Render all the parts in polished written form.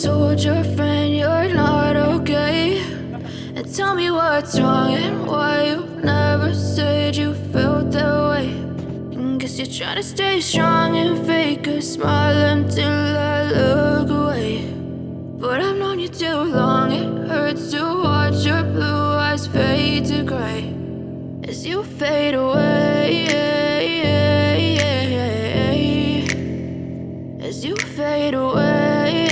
told your friend you're not okay, and tell me what's wrong and why you never said you felt that way. And guess you're trying to stay strong and fake a smile until I look away. But I've known you too long, it hurts to watch your blue eyes fade to gray as you fade away, as you fade away.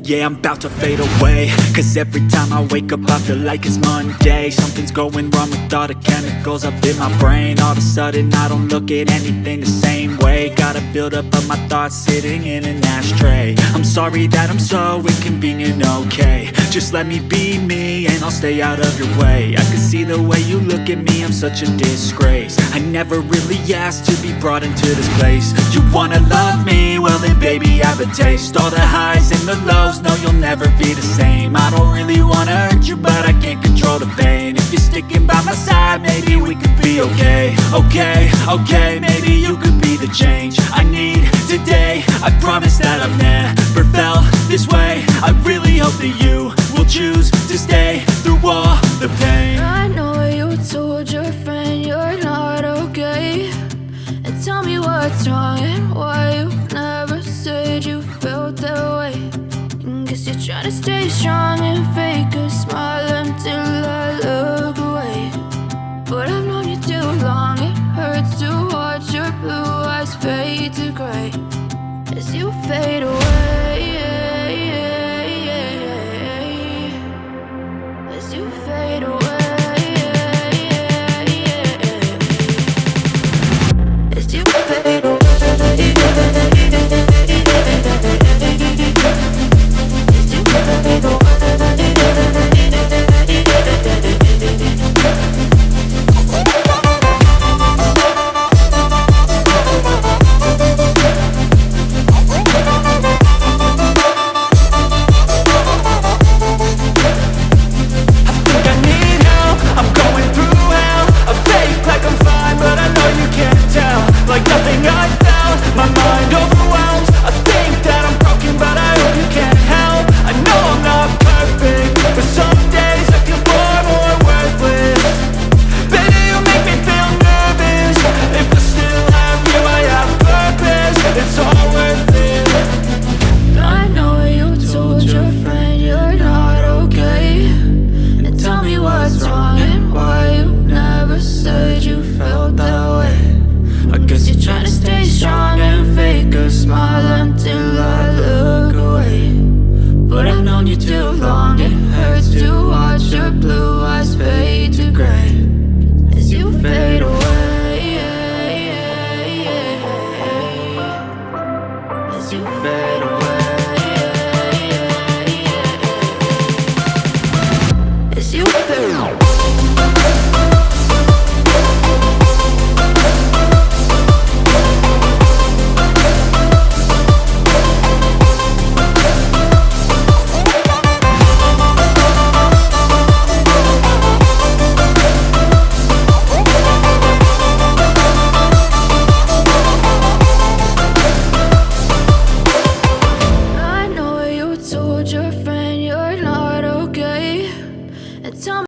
Yeah, I'm about to fade away, cause every time I wake up I feel like it's Monday. Something's going wrong with all the chemicals up in my brain. All of a sudden I don't look at anything the same way. Gotta build up of my thoughts sitting in an ashtray. I'm sorry that I'm so inconvenient, okay. Just let me be me and I'll stay out of your way. I can see the way you look at me, I'm such a disgrace. I never really asked to be brought into this place. You wanna love me? Well then baby I have a taste. All the highs and the lows, no you'll never be the same. I don't really wanna hurt you but I can't control the pain. If you're sticking by my side maybe we could be okay. Okay, maybe you could be the change I need today. I promise that I've never felt this way. I really hope that you will choose to stay through all the pain. I know you told your friend you're not okay, and tell me what's wrong and why you never said you felt that way. And guess you're trying to stay strong and fake a smile until I look away. But I've known you too long, it hurts to watch your blue eyes fade